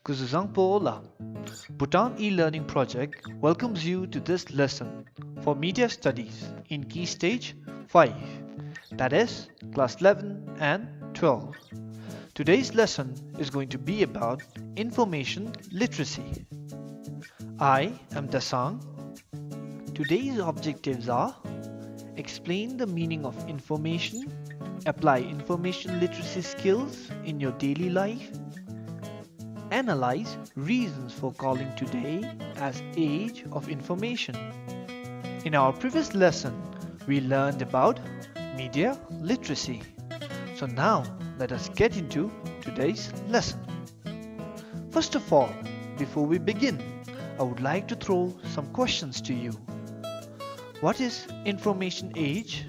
Kuzuzang Poola. Bhutan e-learning project welcomes you to this lesson for media studies in key stage 5, that is class 11 and 12. Today's lesson is going to be about information literacy. I am Dasang. Today's objectives are: explain the meaning of information, apply information literacy skills in your daily life, analyze reasons for calling today as Age of Information. In our previous lesson, we learned about media literacy. So now let us get into today's lesson. First of all, before we begin, I would like to throw some questions to you. What is information age?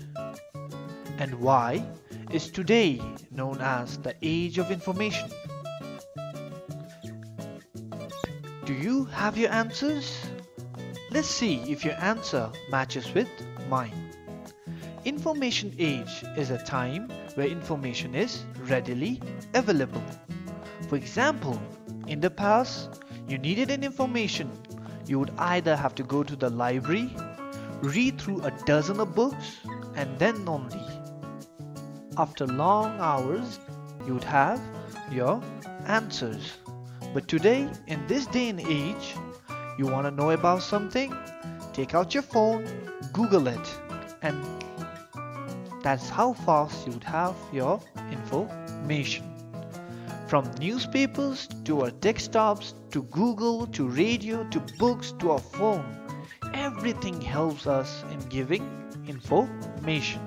And why is today known as the Age of Information? Do you have your answers? Let's see if your answer matches with mine. Information age is a time where information is readily available. For example, in the past, you needed an information, you would either have to go to the library, read through a dozen of books, and then only after long hours you would have your answers. But today, in this day and age, you want to know about something? Take out your phone, Google it, and that's how fast you would have your information. From newspapers to our desktops, to Google, to radio, to books, to our phone, everything helps us in giving information.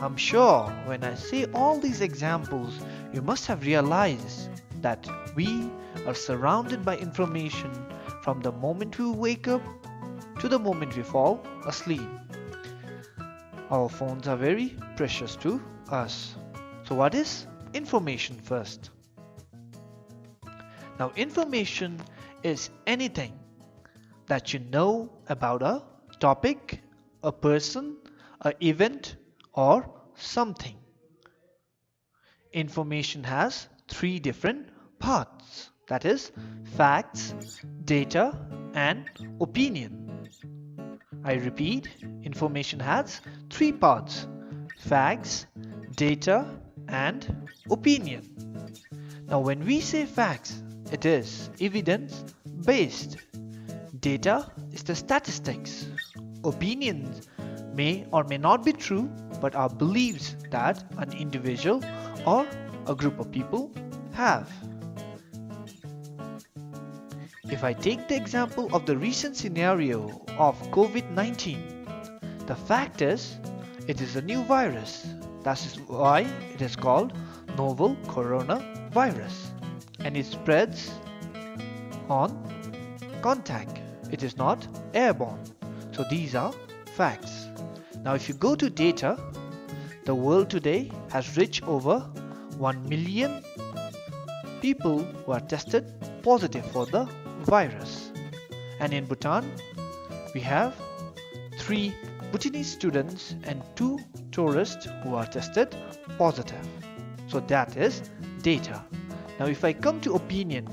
I'm sure when I say all these examples, you must have realized that we are surrounded by information from the moment we wake up to the moment we fall asleep. Our phones are very precious to us. So what is information first? Now, information is anything that you know about a topic, a person, an event, or something. Information has three different parts, that is facts, data, and opinion. I repeat, information has three parts: facts, data, and opinion. Now when we say facts, it is evidence based. Data is the statistics. Opinions may or may not be true, but are beliefs that an individual or a group of people have. If I take the example of the recent scenario of COVID-19, the fact is, it is a new virus. That is why it is called novel coronavirus, and it spreads on contact. It is not airborne. So these are facts. Now if you go to data, the world today has reached over 1 million people who are tested positive for the virus. And in Bhutan, we have 3 Bhutanese students and 2 tourists who are tested positive. So that is data. Now if I come to opinion,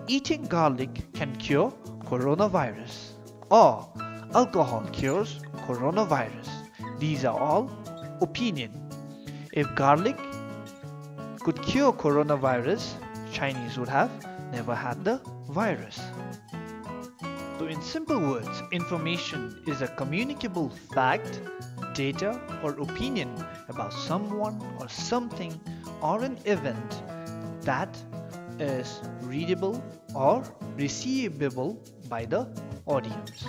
eating garlic can cure coronavirus, or alcohol cures coronavirus. These are all opinion. If garlic could cure coronavirus, Chinese would have never had the virus. So in simple words, information is a communicable fact, data, or opinion about someone or something or an event that is readable or receivable by the audience.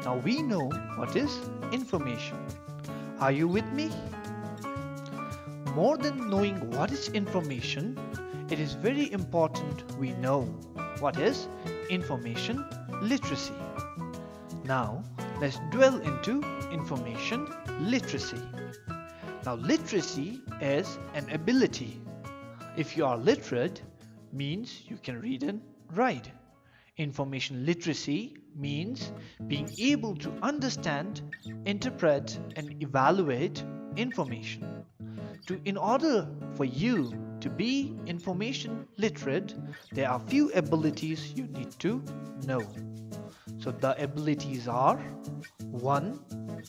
Now we know what is information. Are you with me? More than knowing what is information, it is very important we know what is information literacy. Now let's dwell into information literacy. Now literacy is an ability. If you are literate, means you can read and write. Information literacy means being able to understand, interpret, and evaluate information. In order for you to be information literate, there are few abilities you need to know. So the abilities are: 1.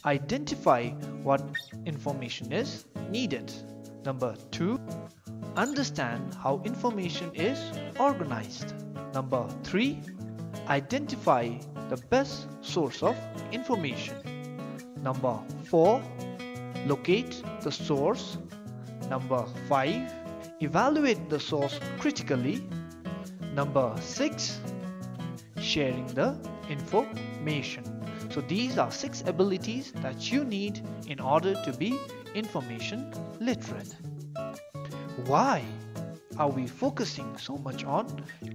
Identify what information is needed. Number 2. Understand how information is organized. Number 3. Identify the best source of information. Number 4. Locate the source. Number 5. Evaluate the source critically. Number 6. Sharing the information. So these are 6 abilities that you need in order to be information literate. Why are we focusing so much on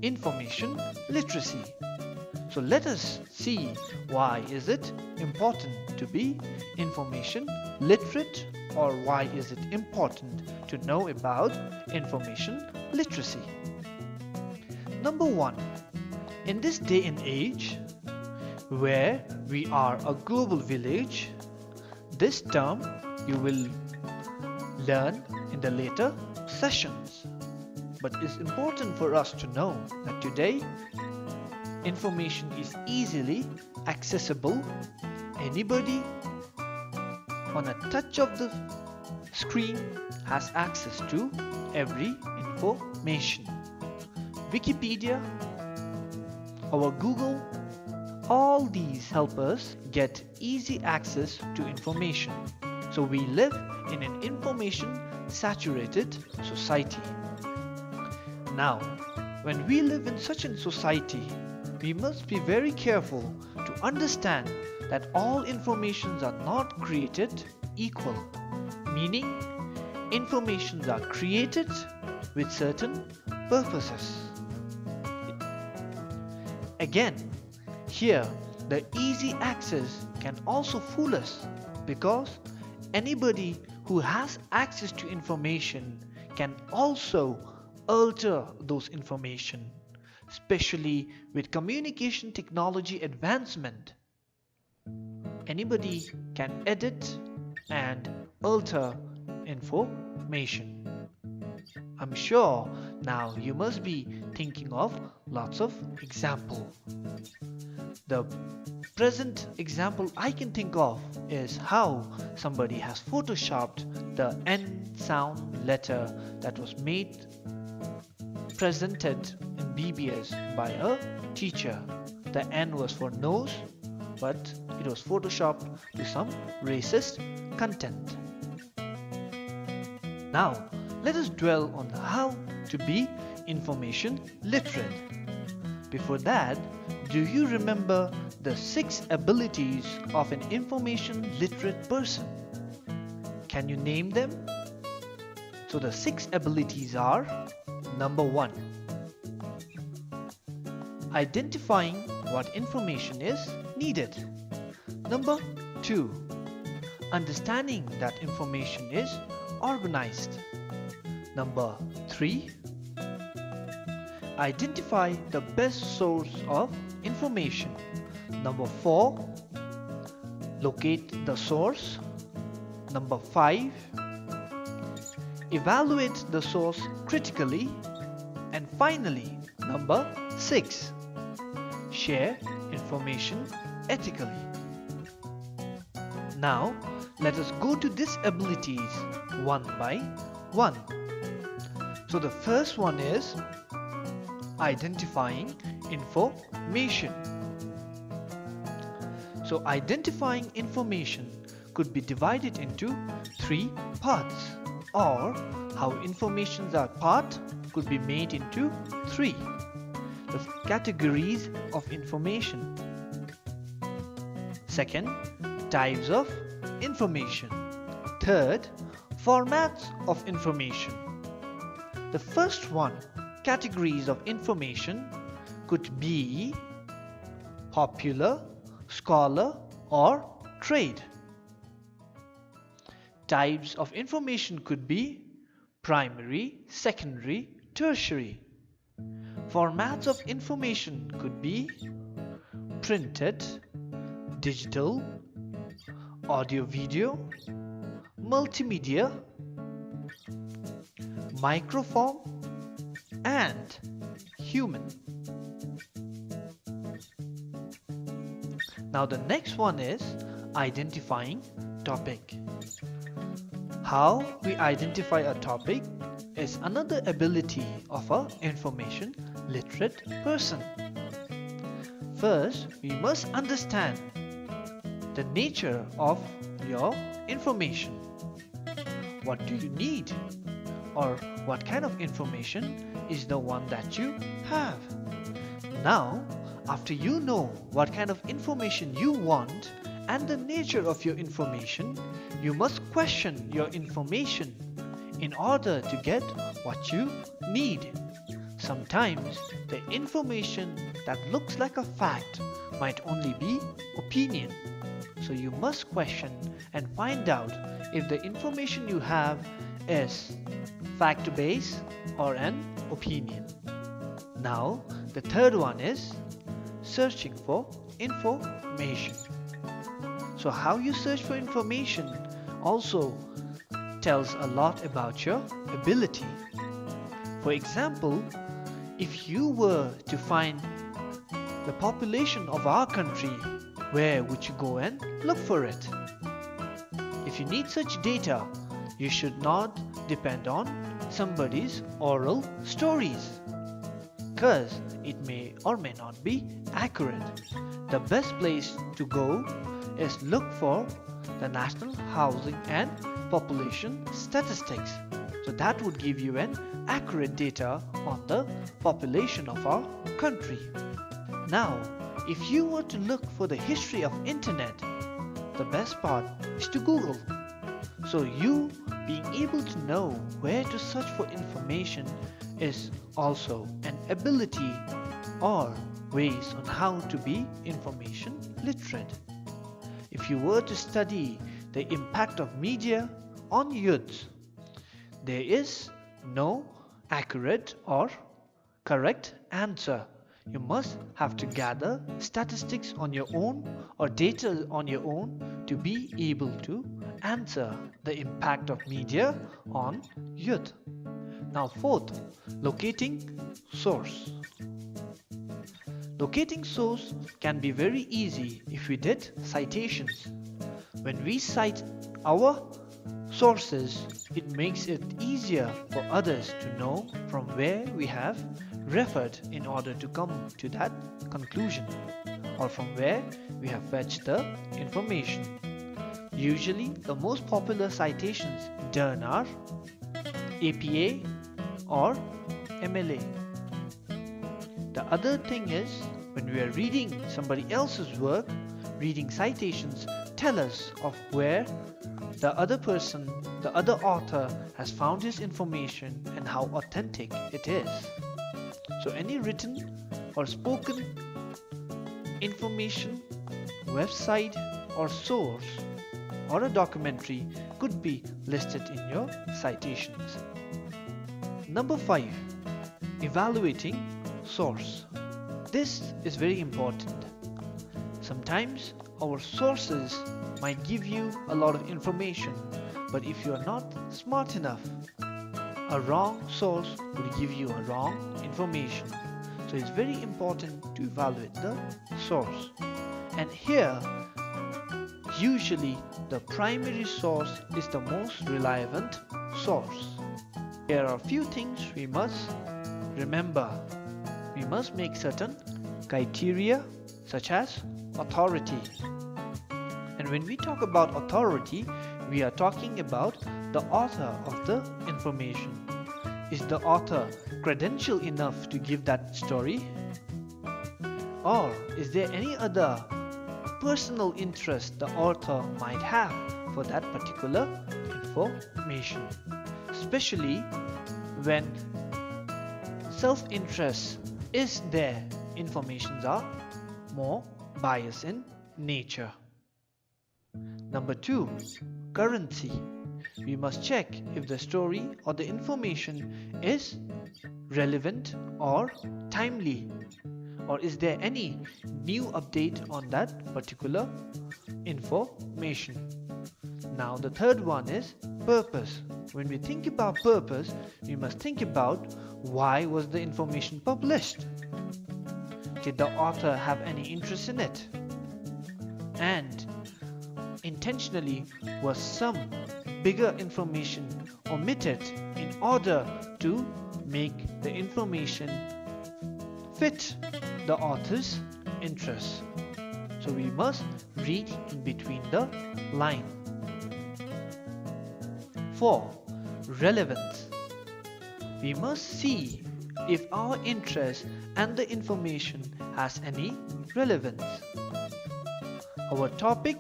information literacy? So let us see why is it important to be information literate, or why is it important to know about information literacy. Number 1, in this day and age where we are a global village, this term you will learn in the later sessions. But it's important for us to know that today information is easily accessible. Anybody on a touch of the screen has access to every information. Wikipedia, our Google, all these help us get easy access to information. So we live in an information saturated society. Now, when we live in such a society, we must be very careful to understand that all informations are not created equal, meaning informations are created with certain purposes. Again, here the easy access can also fool us, because anybody who has access to information can also alter those information, especially with communication technology advancement. Anybody can edit and alter information. I'm sure now you must be thinking of lots of examples. The present example I can think of is how somebody has photoshopped the N sound letter that was presented in BBS by a teacher. The N was for nose, but it was photoshopped to some racist content. Now, let us dwell on how to be information literate. Before that, do you remember the 6 abilities of an information literate person? Can you name them? So the 6 abilities are: number 1, identifying what information is needed. Number 2, understanding that information is organized. Number 3, identify the best source of information. Number 4, locate the source. Number 5, evaluate the source critically. And finally, number 6, share information ethically. Now, let us go to these abilities one by one. So the first one is identifying information. So identifying information could be divided into 3 parts, or how informations are part could be made into 3. The categories of information. Second, types of information. Third, formats of information. The first one, categories of information, could be popular, scholar, or trade. Types of information could be primary, secondary, tertiary. Formats of information could be printed, digital, audio-video, multimedia. microform, and human. Now the next one is identifying topic. How we identify a topic is another ability of an information literate person. First, we must understand the nature of your information. What do you need? Or what kind of information is the one that you have? Now, after you know what kind of information you want and the nature of your information, you must question your information in order to get what you need. Sometimes the information that looks like a fact might only be opinion. So you must question and find out if the information you have is fact-based or an opinion. Now, the third one is searching for information. So how you search for information also tells a lot about your ability. For example, if you were to find the population of our country, where would you go and look for it? If you need such data, you should not depend on somebody's oral stories, because it may or may not be accurate. The best place to go is look for the National Housing and Population Statistics. So that would give you an accurate data on the population of our country. Now, if you were to look for the history of internet, the best part is to Google. So you being able to know where to search for information is also an ability or ways on how to be information literate. If you were to study the impact of media on youth, there is no accurate or correct answer. You must have to gather statistics on your own or data on your own to be able to answer the impact of media on youth. Now fourth, locating source. Locating source can be very easy if we did citations. When we cite our sources, it makes it easier for others to know from where we have referred in order to come to that conclusion, or from where we have fetched the information. Usually the most popular citations done are APA or MLA. The other thing is, when we are reading somebody else's work, reading citations tell us of where the other person, the other author has found his information and how authentic it is. So any written or spoken information, website or source or a documentary could be listed in your citations. Number 5. Evaluating source. This is very important. Sometimes our sources might give you a lot of information, but if you are not smart enough, a wrong source will give you a wrong information. So it's very important to evaluate the source. And here, usually the primary source is the most relevant source. There are a few things we must remember. We must make certain criteria such as authority. And when we talk about authority, we are talking about the author of the information. Is the author credentialed enough to give that story? Or is there any other personal interest the author might have for that particular information? Especially when self-interest is there, informations are more biased in nature. Number 2, currency. We must check if the story or the information is relevant or timely, or is there any new update on that particular information. Now the third one is purpose. When we think about purpose, we must think about why was the information published? Did the author have any interest in it? And intentionally was some bigger information omitted in order to make the information fit the author's interest? So we must read in between the line. 4. Relevance. We must see if our interest and the information has any relevance. Our topic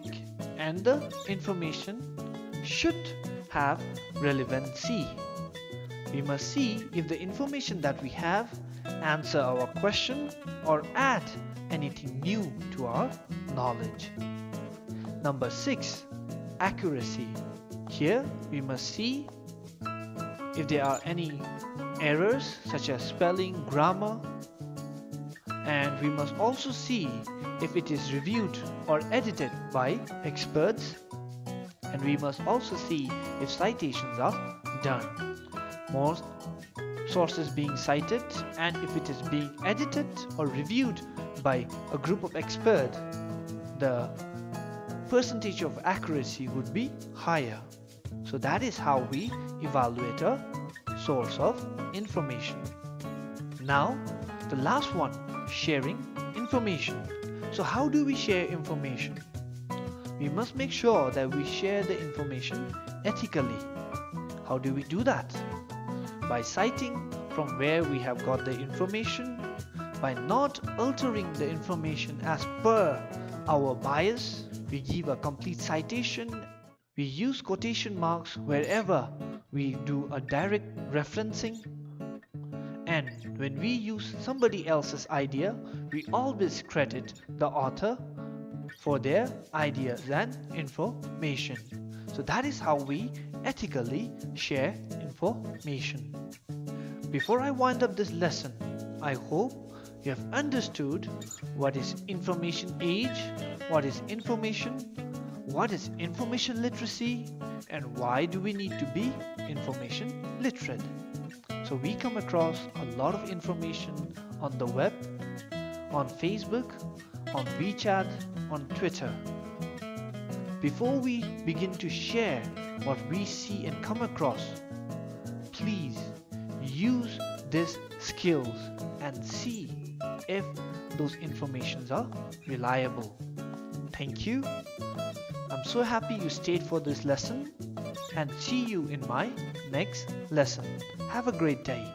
and the information should have relevancy. We must see if the information that we have answer our question or add anything new to our knowledge. Number 6. Accuracy. Here we must see if there are any errors such as spelling, grammar, and we must also see if it is reviewed or edited by experts, and we must also see if citations are done. Most sources being cited, and if it is being edited or reviewed by a group of experts, the percentage of accuracy would be higher. So that is how we evaluate a source of information. Now, the last one, sharing information. So how do we share information? We must make sure that we share the information ethically. How do we do that? By citing from where we have got the information, by not altering the information as per our bias. We give a complete citation. We use quotation marks wherever we do a direct referencing. And when we use somebody else's idea, we always credit the author for their ideas and information. So that is how we ethically share information. Before I wind up this lesson, I hope you have understood what is information age, what is information literacy, and why do we need to be information literate. So we come across a lot of information on the web, on Facebook, on WeChat, on Twitter. Before we begin to share what we see and come across, please use these skills and see if those informations are reliable. Thank you. I'm so happy you stayed for this lesson, and see you in my next lesson. Have a great day.